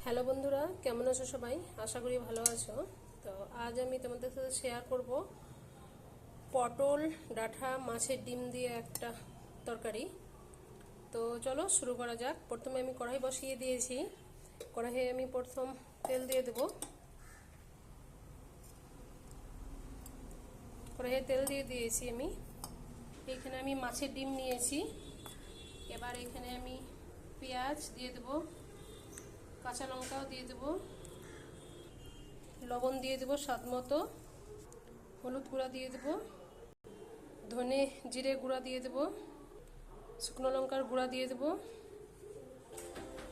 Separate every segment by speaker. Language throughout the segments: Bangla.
Speaker 1: হ্যালো বন্ধুরা, কেমন আছো সবাই? আশা করি ভালো আছো। তো আজ আমি তোমাদের সাথে শেয়ার করব পটল ডাঁটা মাছের ডিম দিয়ে একটা তরকারি। তো চলো শুরু করা যাক। প্রথমে আমি কড়াই বসিয়ে দিয়েছি। কড়াইয়ে আমি প্রথম তেল দিয়ে দেব। কড়াইয়ে তেল দিয়ে দিয়েছি আমি। এখানে আমি মাছের ডিম নিয়েছি। এবার এখানে আমি পেঁয়াজ দিয়ে দেব, কাঁচা লঙ্কাও দিয়ে দেব, লবণ দিয়ে দেব স্বাদ মতো, হলুদ গুঁড়া দিয়ে দেব, ধনে জিরে গুঁড়া দিয়ে দেব, শুকনো লঙ্কার গুঁড়া দিয়ে দেব,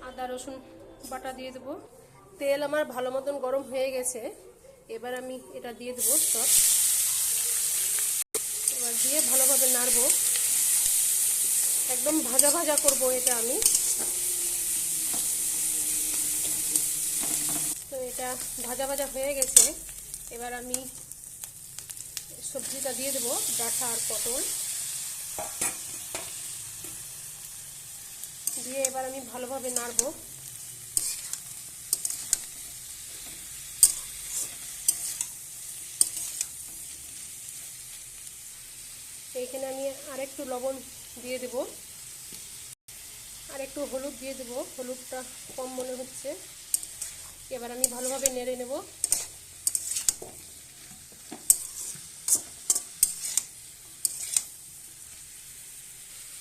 Speaker 1: আদা রসুন বাটা দিয়ে দেব। তেল আমার ভালো মতন গরম হয়ে গেছে। এবার আমি এটা দিয়ে দেবো সব। এবার দিয়ে ভালোভাবে নাড়বো, একদম ভাজা ভাজা করব এটা আমি। তো এটা ভাজা ভাজা হয়ে গেছে। এবার আমি সবজিটা দিয়ে দেবো, ডাঁটা আর পটল দিয়ে এবার আমি ভালোভাবে নাড়বো। এইখানে আমি আরেকটু লবণ দিয়ে দেব, আর একটু হলুদ দিয়ে দেব, হলুদটা কম মনে হচ্ছে। এবার আমি ভালোভাবে নেড়ে নেব।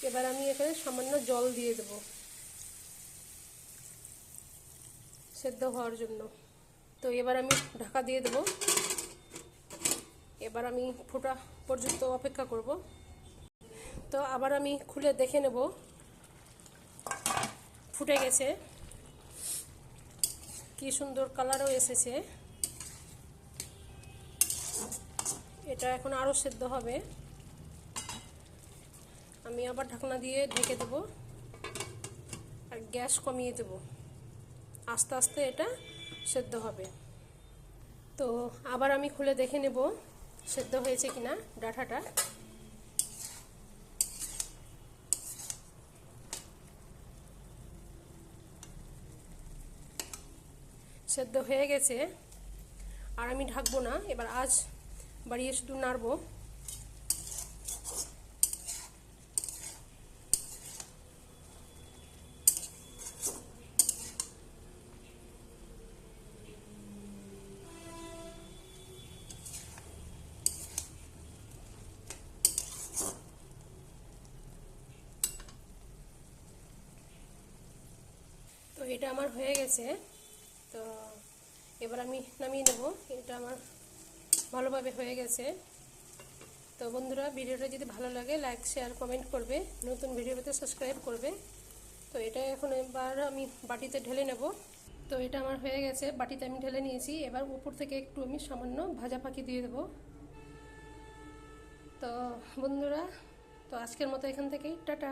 Speaker 1: এবার আমি এখানে সামান্য জল দিয়ে দেব সেদ্ধ হওয়ার জন্য। তো এবার আমি ঢাকা দিয়ে দেব। এবার আমি ফোটা পর্যন্ত অপেক্ষা করব। তো আবার আমি খুলে দেখে নেব, ফুটে গেছে, কি সুন্দর কালারও এসেছে। এটা এখন আরও সেদ্ধ হবে। আমি আবার ঢাকনা দিয়ে ঢেকে দেব আর গ্যাস কমিয়ে দেব। আস্তে আস্তে এটা সেদ্ধ হবে। তো আবার আমি খুলে দেখে নেব সেদ্ধ হয়েছে কিনা ডাঁটাটা। সেদ্ধ হয়ে গেছে। আর আমি ঢাকবো না, এবার আঁচ বাড়িয়ে শুধু নাড়বো। তো এটা আমার হয়ে গেছে। তো এবার আমি নামিয়ে নেব। এটা আমার ভালোভাবে হয়ে গেছে। তো বন্ধুরা, ভিডিওটা যদি ভালো লাগে লাইক শেয়ার কমেন্ট করবে, নতুন ভিডিও পেতে সাবস্ক্রাইব করবে। তো এটা এখন এবার আমি বাটিতে ঢেলে নেব। তো এটা আমার হয়ে গেছে, বাটিতে আমি ঢেলে নিয়েছি। এবার উপর থেকে একটু আমি সামান্য ভাজা পাখি দিয়ে দেব। তো বন্ধুরা, তো আজকের মতো এখান থেকেই টাটা।